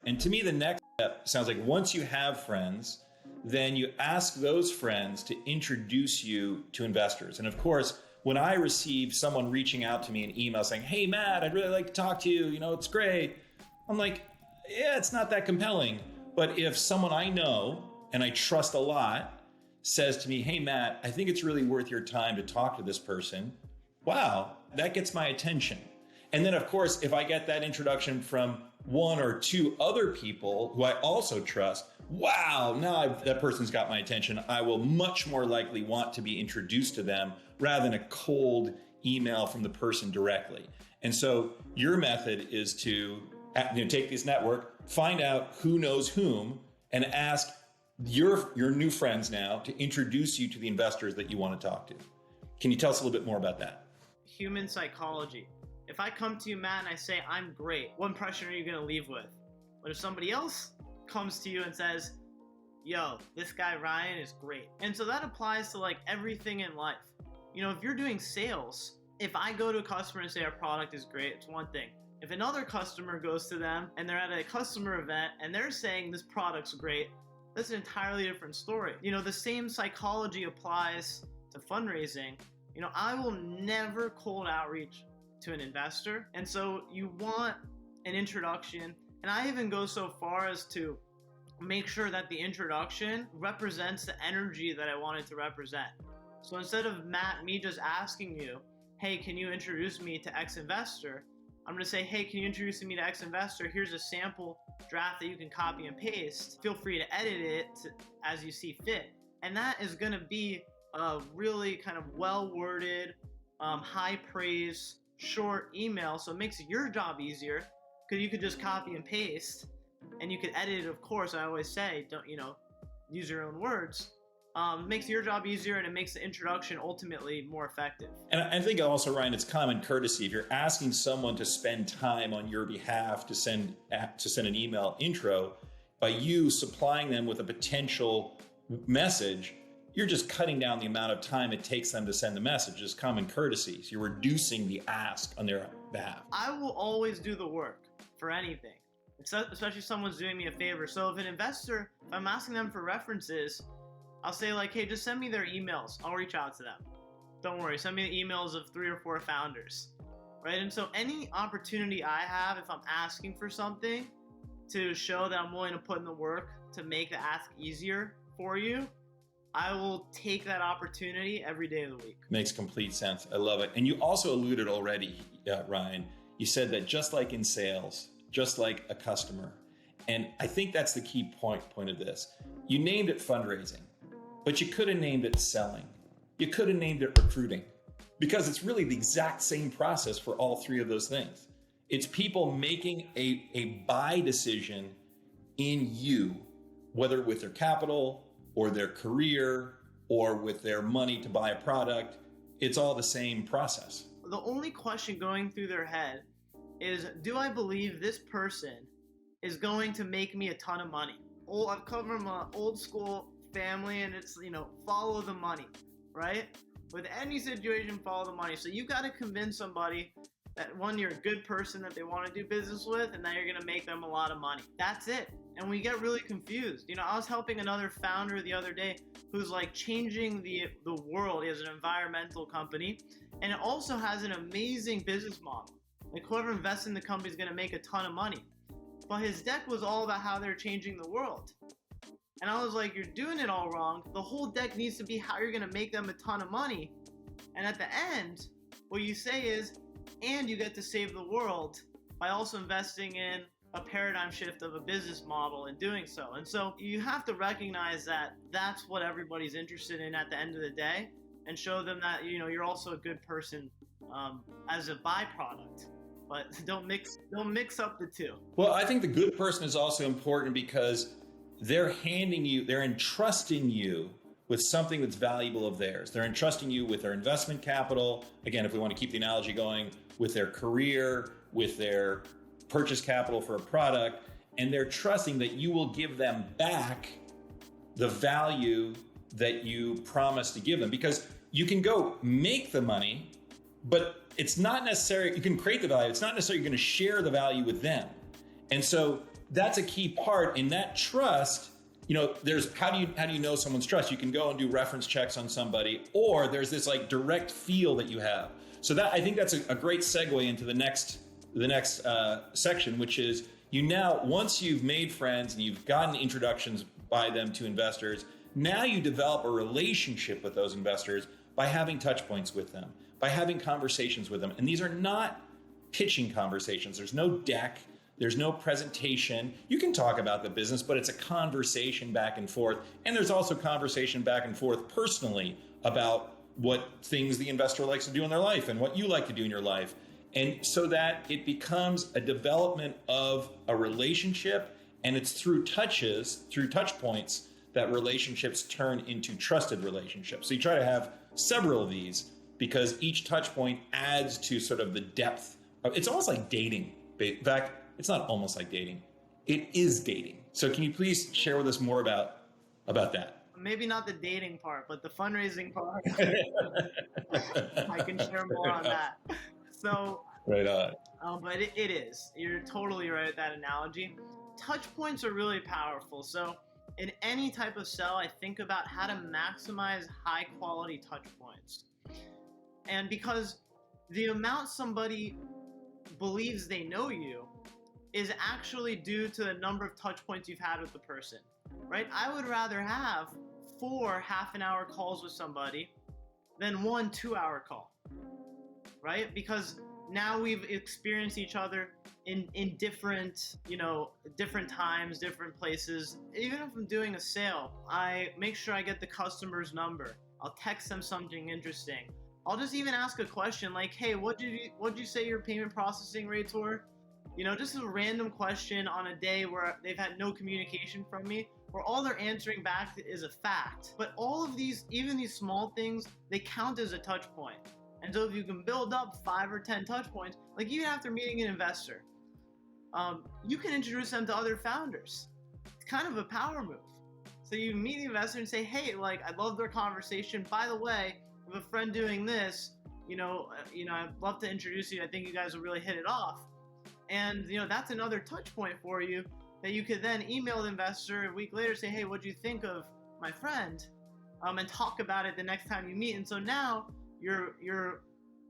And to me, the next step sounds like once you have friends, then you ask those friends to introduce you to investors. And of course, when I receive someone reaching out to me in email saying, hey, Matt, I'd really like to talk to you, it's great. I'm like, yeah, it's not that compelling. But if someone I know and I trust a lot says to me, hey, Matt, I think it's really worth your time to talk to this person, wow, that gets my attention. And then, of course, if I get that introduction from one or two other people who I also trust, wow, now that person's got my attention. I will much more likely want to be introduced to them rather than a cold email from the person directly. And so your method is to take this network, find out who knows whom, and ask your new friends now to introduce you to the investors that you want to talk to. Can you tell us a little bit more about that? Human psychology. If I come to you, Matt, and I say, I'm great, what impression are you going to leave with? But if somebody else comes to you and says, yo, this guy Ryan is great. And so that applies to like everything in life. If you're doing sales, if I go to a customer and say our product is great, it's one thing. If another customer goes to them and they're at a customer event and they're saying this product's great, that's an entirely different story. The same psychology applies to fundraising. I will never cold outreach to an investor. And so you want an introduction. And I even go so far as to make sure that the introduction represents the energy that I want it to represent. So instead of me just asking you, hey, can you introduce me to X investor? I'm going to say, hey, can you introduce me to X investor? Here's a sample draft that you can copy and paste. Feel free to edit it as you see fit. And that is going to be a really kind of well-worded, high praise, short email. So it makes your job easier because you could just copy and paste and you could edit it. Of course, I always say, don't, use your own words. Makes your job easier and it makes the introduction ultimately more effective. And I think also, Ryan, it's common courtesy. If you're asking someone to spend time on your behalf to send an email intro, by you supplying them with a potential message, you're just cutting down the amount of time it takes them to send the message. It's common courtesy. So you're reducing the ask on their behalf. I will always do the work for anything, especially if someone's doing me a favor. So if an investor, if I'm asking them for references, I'll say like, hey, just send me their emails. I'll reach out to them. Don't worry, send me the emails of 3 or 4 founders, right? And so any opportunity I have, if I'm asking for something to show that I'm willing to put in the work to make the ask easier for you, I will take that opportunity every day of the week. Makes complete sense. I love it. And you also alluded already, Ryan, you said that just like in sales, just like a customer, and I think that's the key point of this. You named it fundraising, but you could have named it selling. You could have named it recruiting, because it's really the exact same process for all 3 of those things. It's people making a buy decision in you, whether with their capital or their career or with their money to buy a product. It's all the same process. The only question going through their head is, do I believe this person is going to make me a ton of money? I've come from an old school family and it's, follow the money, right? With any situation, follow the money. So you got to convince somebody that, one, you're a good person that they want to do business with, and that you're going to make them a lot of money. That's it. And we get really confused. I was helping another founder the other day who's like changing the world. He has an environmental company and it also has an amazing business model. Like whoever invests in the company is going to make a ton of money. But his deck was all about how they're changing the world. And I was like, you're doing it all wrong. The whole deck needs to be how you're going to make them a ton of money. And at the end, what you say is, and you get to save the world by also investing in a paradigm shift of a business model in doing so. And so you have to recognize that that's what everybody's interested in at the end of the day, and show them that, you're also a good person as a byproduct. But don't mix up the two. Well, I think the good person is also important because they're entrusting you with something that's valuable of theirs. They're entrusting you with their investment capital. Again, if we want to keep the analogy going, with their career, with their purchase capital for a product, and they're trusting that you will give them back the value that you promised to give them. Because you can go make the money, but it's not necessary. You can create the value. It's not necessarily you're going to share the value with them. And so that's a key part in that trust. There's how do you know someone's trust? You can go and do reference checks on somebody, or there's this like direct feel that you have. So that, I think that's a great segue into the next section, which is once you've made friends and you've gotten introductions by them to investors, now you develop a relationship with those investors by having touch points with them, by having conversations with them. And these are not pitching conversations. There's no deck. There's no presentation. You can talk about the business, but it's a conversation back and forth. And there's also conversation back and forth personally about what things the investor likes to do in their life and what you like to do in your life. And so that it becomes a development of a relationship, and it's through touch points, that relationships turn into trusted relationships. So you try to have several of these because each touch point adds to sort of the depth of, it's almost like dating. In fact, it's not almost like dating. It is dating. So can you please share with us more about that? Maybe not the dating part, but the fundraising part. I can share more on that. So, right on. But it is. You're totally right with that analogy. Touch points are really powerful. So in any type of sell, I think about how to maximize high quality touch points. And because the amount somebody believes they know you is actually due to the number of touch points you've had with the person, right? I would rather have 4 half-an-hour calls with somebody than 1 2-hour call, right? Because now we've experienced each other in different, different times, different places. Even if I'm doing a sale, I make sure I get the customer's number. I'll text them something interesting. I'll just even ask a question like, hey, what'd you say your payment processing rates were? Just a random question on a day where they've had no communication from me, where all they're answering back is a fact. But all of these, even these small things, they count as a touch point. And so if you can build up 5 or 10 touch points, like even after meeting an investor, you can introduce them to other founders. It's kind of a power move. So you meet the investor and say, hey, like, I love their conversation. By the way, I have a friend doing this, I'd love to introduce you. I think you guys will really hit it off. And, that's another touch point for you that you could then email the investor a week later, say, hey, what'd you think of my friend? And talk about it the next time you meet. And so now you're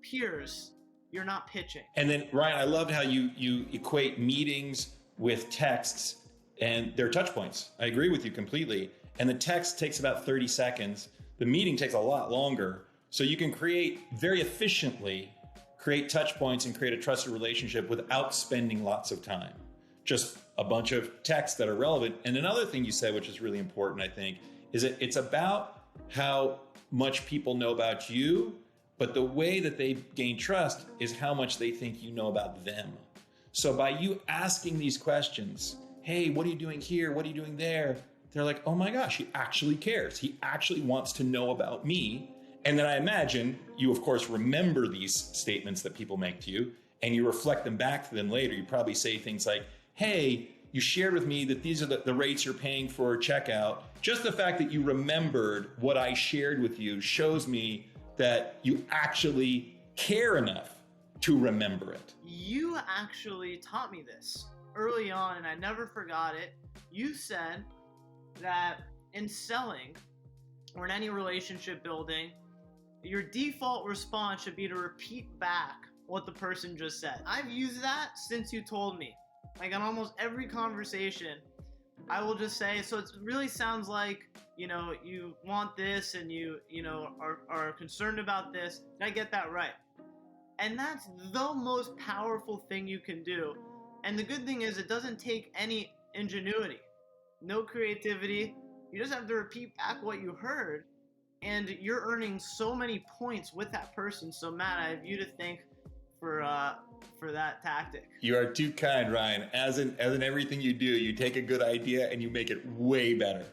peers, you're not pitching. And then Ryan, I loved how you equate meetings with texts, and they're touch points. I agree with you completely. And the text takes about 30 seconds. The meeting takes a lot longer. So you can very efficiently create touch points and create a trusted relationship without spending lots of time. Just a bunch of texts that are relevant. And another thing you said, which is really important, I think, is that it's about how much people know about you, but the way that they gain trust is how much they think you know about them. So by you asking these questions, hey, what are you doing here? What are you doing there? They're like, oh my gosh, he actually cares. He actually wants to know about me. And then I imagine you, of course, remember these statements that people make to you, and you reflect them back to them later. You probably say things like, hey, you shared with me that these are the rates you're paying for checkout. Just the fact that you remembered what I shared with you shows me that you actually care enough to remember it. You actually taught me this early on, and I never forgot it. You said that in selling or in any relationship building, your default response should be to repeat back what the person just said. I've used that since you told me. Like on almost every conversation, I will just say, so it really sounds like, you want this and you are concerned about this. Did I get that right? And that's the most powerful thing you can do. And the good thing is it doesn't take any ingenuity, no creativity. You just have to repeat back what you heard, and you're earning so many points with that person. So Matt, I have you to thank for that tactic. You are too kind, Ryan. As in everything you do, you take a good idea and you make it way better.